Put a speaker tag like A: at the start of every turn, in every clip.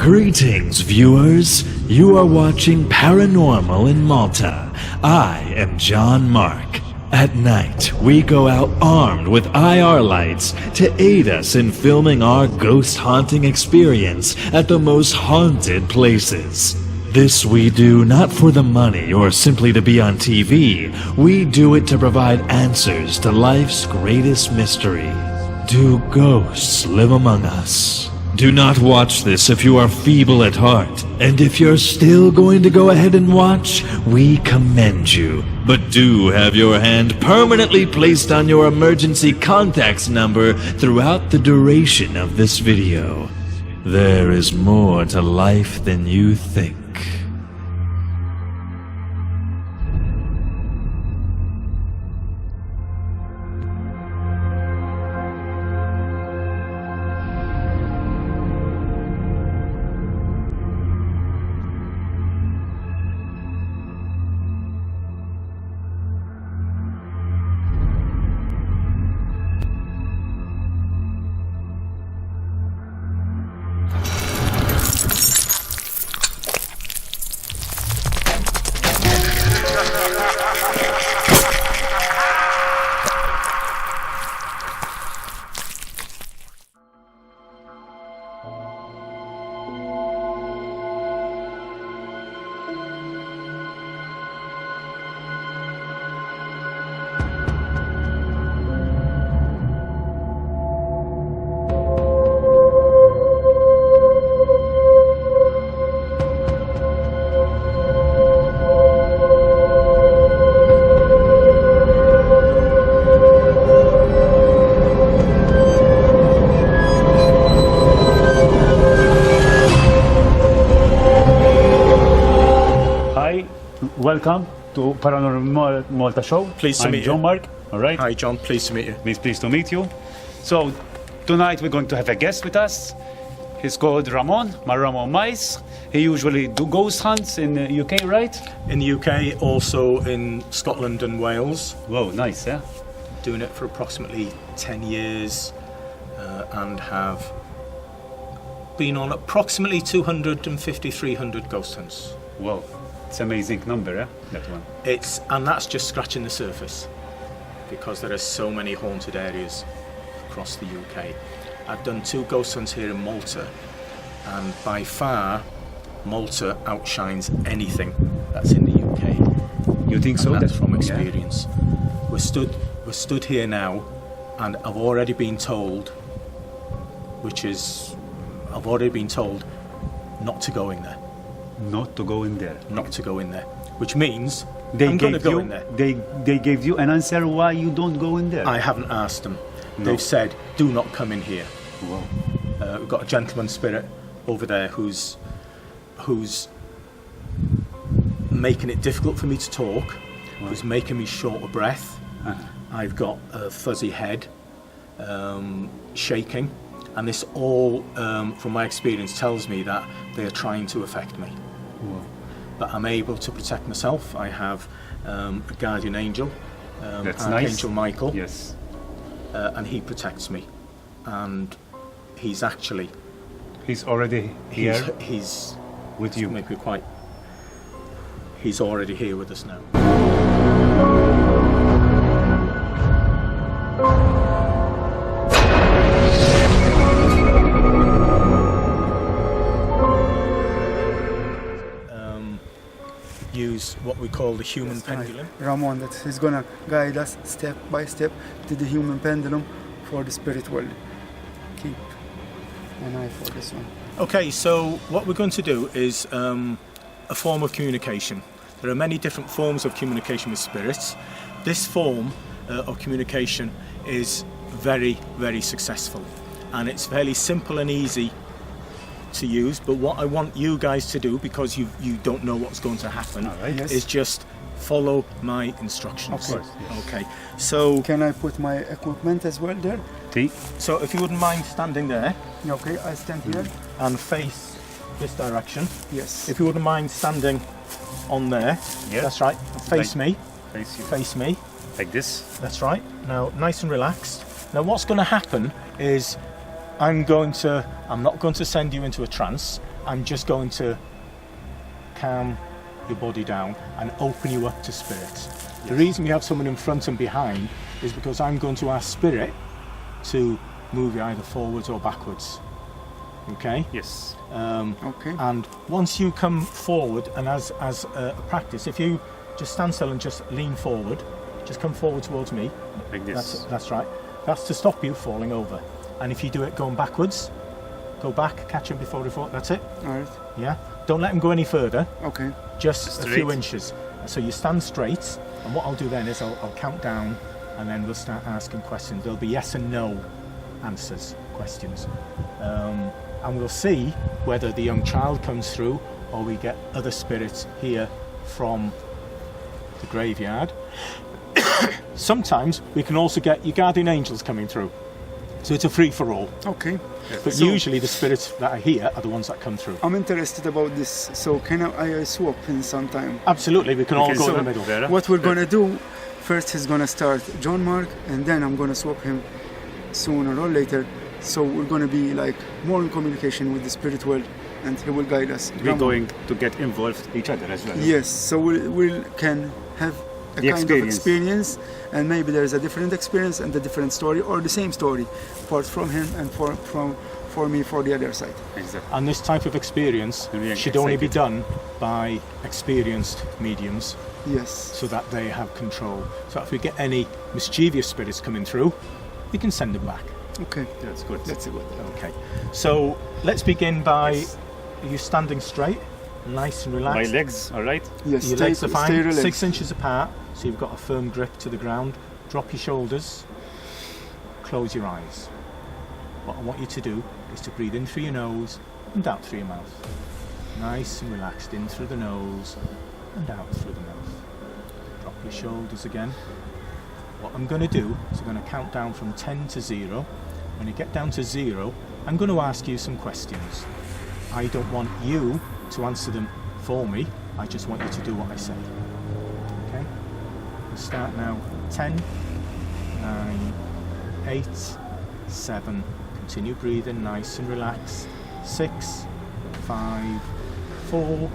A: Greetings, viewers. You are watching Paranormal in Malta. I am JohnMark. At night, we go out armed with IR lights to aid us in filming our ghost haunting experience at the most haunted places. This we do not for the money or simply to be on TV. We do it to provide answers to life's greatest mystery. Do ghosts live among us? Do not watch this if you are feeble at heart. And if you're still going to go ahead and watch, we commend you. But do have your hand permanently placed on your emergency contacts number throughout the duration of this video. There is more to life than you think.
B: Welcome to Paranormal Malta Show.
C: Pleased to meet you.
B: I'm JohnMark. All right.
C: Hi, John. Pleased to meet you.
B: Pleased to meet you. So tonight we're going to have a guest with us. He's called Ramon Miles. He usually do ghost hunts in the UK, right?
C: In the UK, also in Scotland and Wales.
B: Whoa, nice, yeah.
C: Doing it for approximately 10 years and have been on approximately 250, 300 ghost hunts.
B: Whoa, it's an amazing number, yeah, that one.
C: And that's just scratching the surface because there are so many haunted areas across the UK. I've done 2 ghost hunts here in Malta, and by far Malta outshines anything that's in the UK.
B: You think so?
C: That's from experience. Yeah. We're stood here now, and I've already been told not to go in there.
B: Not to go in there.
C: Not to go in there, which means
B: They
C: I'm going to
B: gave
C: go
B: you,
C: in there.
B: They gave you an answer why you don't go in there.
C: I haven't asked them.
B: No.
C: They've said, do not come in here.
B: Wow.
C: We've got a gentleman spirit over there who's making it difficult for me to talk, who's making me short of breath. I've got a fuzzy head, shaking, and this all, from my experience, tells me that they are trying to affect me.
B: Wow.
C: But I'm able to protect myself. I have a guardian angel,
B: That's nice.
C: Archangel Michael,
B: Yes.
C: and he protects me. And he's actually
B: He's already here
C: he's
B: with you.
C: make me quite. He's already here with us now. Use what we call the human pendulum.
D: Ramon, that he's gonna guide us step by step to the human pendulum for the spirit world. Keep an eye for this one.
C: Okay, so what we're going to do is a form of communication. There are many different forms of communication with spirits. This form of communication is very, very successful, and it's fairly simple and easy to use. But what I want you guys to do, because you don't know what's going to happen,
D: Yes.
C: is just follow my instructions.
D: Of course.
B: Yes.
C: Okay, so
D: Can I put my equipment as well there?
C: so if you wouldn't mind standing there
D: Okay, I stand here.
C: and face this direction.
D: Yes.
C: If you wouldn't mind standing on there.
B: Yeah.
C: That's right. Face me.
B: Face you.
C: Face me.
B: Like this.
C: That's right. Now, nice and relaxed. Now, what's going to happen is I'm not going to send you into a trance. I'm just going to calm your body down and open you up to spirit. The reason we have someone in front and behind is because I'm going to ask spirit to move you either forwards or backwards. Okay?
B: Yes.
D: Okay.
C: And once you come forward, and as a practice, if you just stand still and just lean forward, just come forward towards me.
B: Like this.
C: That's right. That's to stop you falling over. And if you do it going backwards, go back, catch him before he falls. That's it.
D: All right.
C: Yeah. Don't let him go any further.
D: Okay.
C: Just a few
B: Straight.
C: inches. So you stand straight, and what I'll do then is I'll count down, and then we'll start asking questions. There'll be yes and no answers, questions. And we'll see whether the young child comes through or we get other spirits here from the graveyard. Sometimes we can also get your guardian angels coming through. So it's a free-for-all.
D: Okay.
C: But
D: So-
C: usually the spirits that are here are the ones that come through.
D: I'm interested about this. So can I swap in some time?
C: Absolutely, we can all
B: Okay,
C: go
B: so-
C: in the middle.
B: Vera?
D: What we're gonna do, first he's gonna start JohnMark, and then I'm gonna swap him sooner or later. So we're gonna be like more in communication with the spirit world, and he will guide us.
B: We're
D: Ramon.
B: going to get involved each other as well.
D: Yes, so we can have a
B: The
D: kind of experience, and maybe there's a different experience and a different story, or the same story, part from him and for me for the other side.
B: Exactly.
C: And this type of experience
B: Really
C: should only be
B: excited.
C: done by experienced mediums
D: Yes.
C: so that they have control. So if we get any mischievous spirits coming through, we can send them back.
D: Okay.
B: That's good.
D: That's good.
C: Okay. So let's begin by
B: Yes.
C: you standing straight, nice and
B: My
C: relaxed.
B: legs, all right?
D: Yes.
C: Your
D: stay,
C: legs are
D: stay
C: fine,
D: relaxed.
C: 6 inches apart, so you've got a firm grip to the ground. Drop your shoulders, close your eyes. What I want you to do is to breathe in through your nose and out through your mouth. Nice and relaxed, in through the nose and out through the mouth. Drop your shoulders again. What I'm going to do is I'm going to count down from 10 to 0. When you get down to 0, I'm going to ask you some questions. I don't want you to answer them for me, I just want you to do what I say. Okay? We'll start now. 10, 9, 8, 7. Continue breathing nice and relaxed. 6, 5, 4,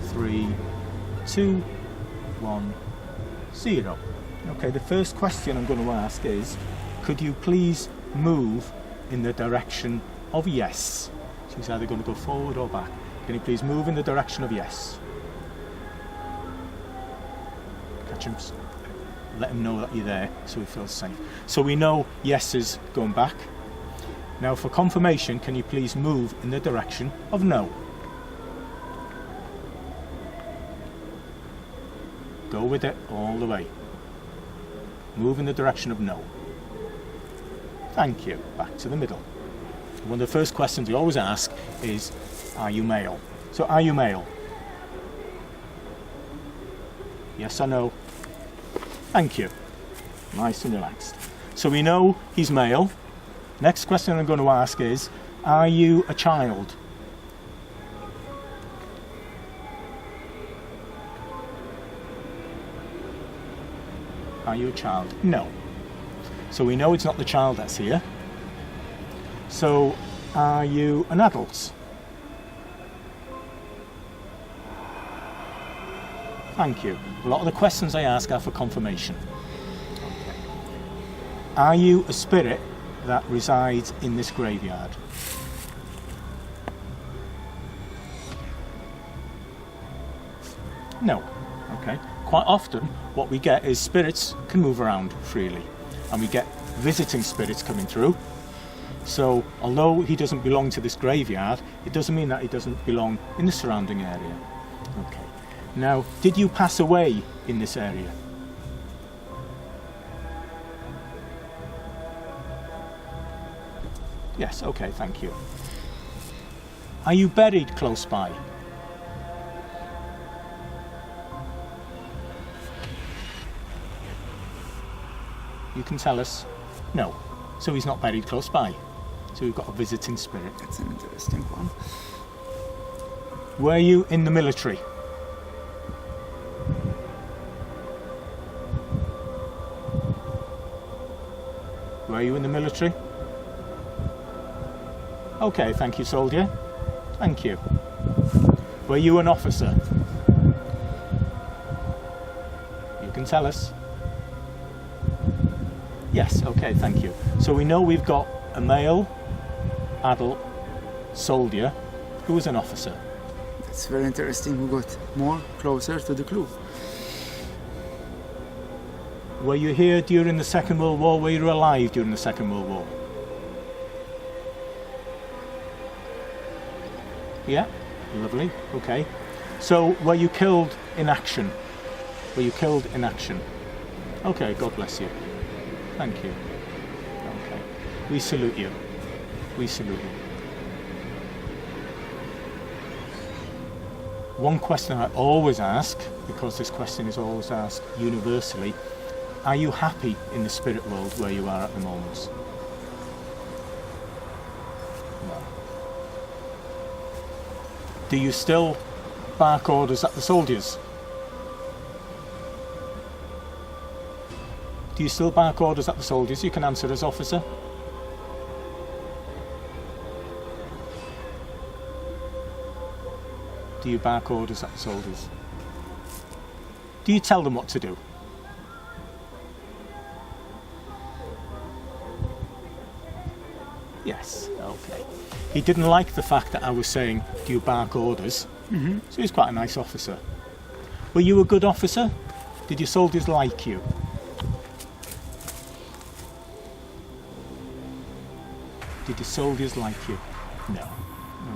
C: 3, 2, 1, 0. Okay, the first question I'm going to ask is, could you please move in the direction of yes? So he's either going to go forward or back. Can you please move in the direction of yes? Catch him. Let him know that you're there so he feels safe. So we know yes is going back. Now for confirmation, can you please move in the direction of no? Go with it all the way. Move in the direction of no. Thank you. Back to the middle. One of the first questions we always ask is, are you male? So are you male? Yes or no? Thank you. Nice and relaxed. So we know he's male. Next question I'm going to ask is, are you a child? Are you a child? No. So we know it's not the child that's here. So are you an adult? Thank you. A lot of the questions I ask are for confirmation. Okay. Are you a spirit that resides in this graveyard? No. Okay. Quite often what we get is spirits can move around freely, and we get visiting spirits coming through. So although he doesn't belong to this graveyard, it doesn't mean that he doesn't belong in the surrounding area. Okay. Now, did you pass away in this area? Yes, okay, thank you. Are you buried close by? You can tell us. No. So he's not buried close by. So we've got a visiting spirit.
D: That's an interesting one.
C: Were you in the military? Were you in the military? Okay, thank you, soldier. Thank you. Were you an officer? You can tell us. Yes, okay, thank you. So we know we've got a male, adult, soldier who was an officer.
D: It's very interesting. We got more closer to the clue.
C: Were you here during the Second World War? Were you alive during the Second World War? Yeah, lovely, okay. So, were you killed in action? Were you killed in action? Okay, God bless you. Thank you. Okay. We salute you. We salute you. One question I always ask, because this question is always asked universally, are you happy in the spirit world where you are at the moment? No. Do you still bark orders at the soldiers? Do you still bark orders at the soldiers? You can answer as officer. Do you bark orders at the soldiers? Do you tell them what to do? Yes, okay. He didn't like the fact that I was saying, do you bark orders? So he's quite a nice officer. Were you a good officer? Did your soldiers like you? Did your soldiers like you? No.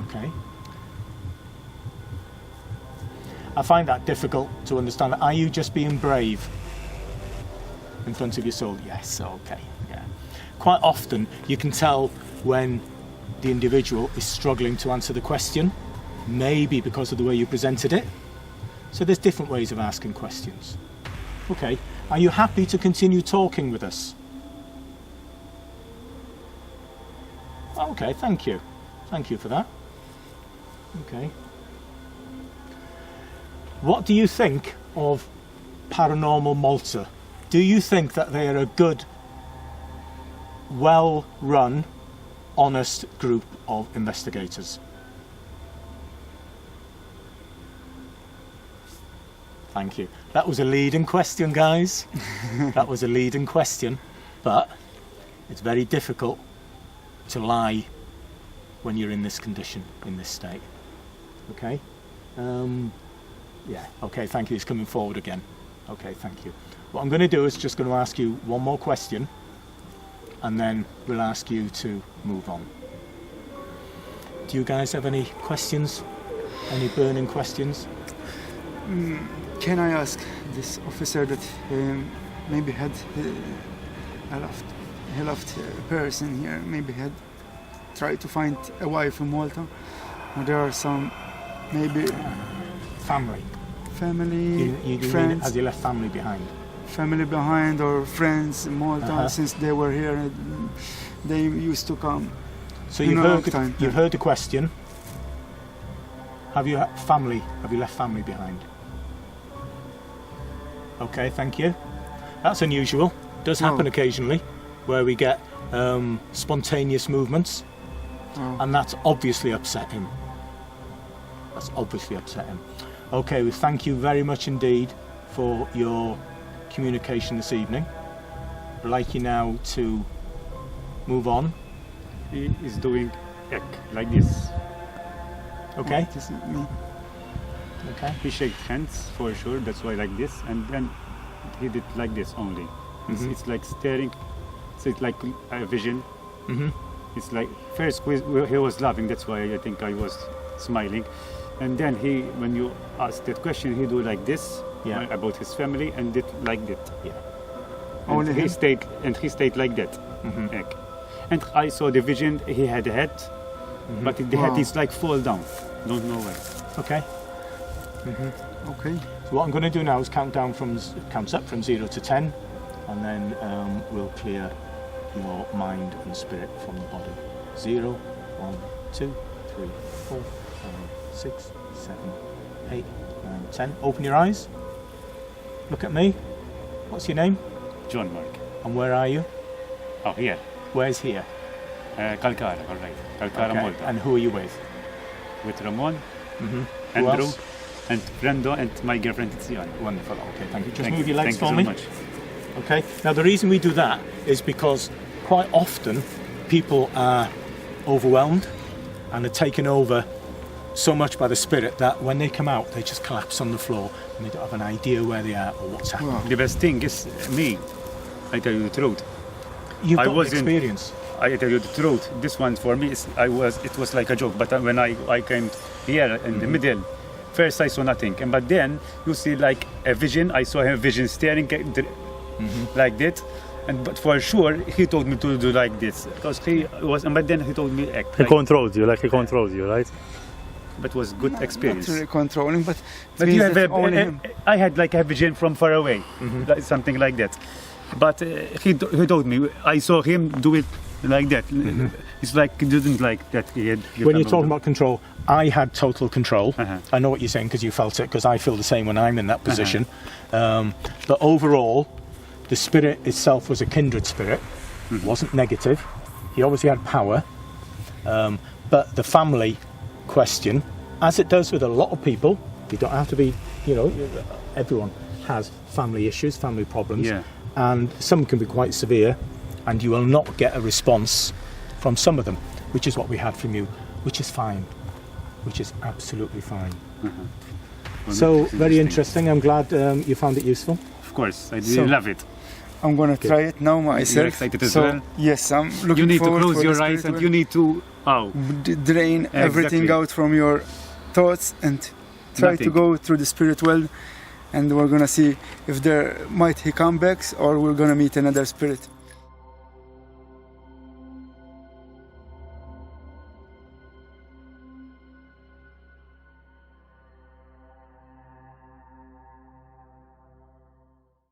C: Okay. I find that difficult to understand. Are you just being brave in front of your soldier? Yes, okay. Yeah. Quite often you can tell when the individual is struggling to answer the question, maybe because of the way you presented it. So there's different ways of asking questions. Okay. Are you happy to continue talking with us? Okay, thank you. Thank you for that. Okay. What do you think of Paranormal Malta? Do you think that they are a good, well-run, honest group of investigators? Thank you. That was a leading question, guys. That was a leading question, but it's very difficult to lie when you're in this condition, in this state. Okay? Yeah, okay, thank you. He's coming forward again. Okay, thank you. What I'm going to do is just going to ask you one more question, and then we'll ask you to move on. Do you guys have any questions? Any burning questions?
D: Can I ask this officer that maybe had he left a person here, maybe had tried to find a wife in Malta? Or there are some, maybe...
C: Family.
D: Family,
C: You
D: friends.
C: mean, has he left family behind?
D: Family behind, or friends in Malta, since they were here, they used to come.
C: So
D: in
C: you've
D: a long
C: heard,
D: time.
C: you've heard the question. Have you left family behind? Okay, thank you. That's unusual. Does happen
D: Oh.
C: occasionally, where we get spontaneous movements, and that's obviously upset him. That's obviously upset him. Okay, well, thank you very much indeed for your communication this evening. I'd like you now to move on.
B: He is doing like this.
C: Okay?
D: It is not me.
C: Okay.
B: He shakes hands for sure, that's why like this, and then he did like this only. It's like staring, it's like a vision. It's like, first he was laughing, that's why I think I was smiling. And then when you ask that question, he do like this,
C: Yeah.
B: about his family, and did like that.
C: Yeah.
D: Only
B: And
D: him?
B: he stayed like that. Like. And I saw the vision, he had a head, but the head
D: Wow.
B: is like fall down. Don't know why.
C: Okay.
D: Okay.
C: So what I'm going to do now is count up from 0 to 10, and then we'll clear your mind and spirit from the body. 0, 1, 2, 3, 4, 5, 6, 7, 8, 9, 10. Open your eyes. Look at me. What's your name?
B: JohnMark.
C: And where are you?
B: Oh, here.
C: Where's here?
B: Calcara, all right. Calcara,
C: Okay.
B: Malta.
C: And who are you with?
B: With Ramon,
C: Who
B: Andrew,
C: else?
B: and Brendo, and my girlfriend Tiziana.
C: Wonderful. Okay, thank you. Just
B: Thank
C: move
B: you.
C: your legs
B: Thank
C: for
B: you
C: me.
B: so much.
C: Okay. Now the reason we do that is because quite often people are overwhelmed and are taken over so much by the spirit that when they come out they just collapse on the floor and they don't have an idea where they are or what's happening.
D: Wow.
B: The best thing is me. I tell you the truth.
C: You've
B: I
C: got the
B: wasn't-
C: experience.
B: I tell you the truth. This one for me it was like a joke. But when I came here in the middle, first I saw nothing, but then you see like a vision. I saw a vision staring like that, but for sure he told me to do like this because he was. But then he told me act.
E: He controls you, like he controls you, right?
B: But it was good experience.
D: Not really controlling, but
B: But you have I had like a vision from far away, like something like that. But he told me, I saw him do it like that. It's like he didn't like that.
C: When you're talking about control, I had total control.
B: Uh-huh.
C: I know what you're saying because you felt it, because I feel the same when I'm in that position. But overall, the spirit itself was a kindred spirit, wasn't negative. He obviously had power. But the family question, as it does with a lot of people, you don't have to be, everyone has family issues, family problems.
B: Yeah.
C: And some can be quite severe, and you will not get a response from some of them, which is what we had from you, which is fine, which is absolutely fine. So, very interesting. I'm glad you found it useful.
B: Of course, I really
D: So-
B: love it.
D: I'm gonna try it now myself.
B: You're excited as
D: so
B: well?
D: yes, I'm looking
B: You need to
D: forward
B: close
D: for
B: your
D: the
B: eyes and
D: spiritual-
B: you need to
D: drain everything
B: Exactly.
D: out from your thoughts and try to
B: Nothing.
D: go through the spirit world, and we're gonna see if there might he come back or we're gonna meet another spirit.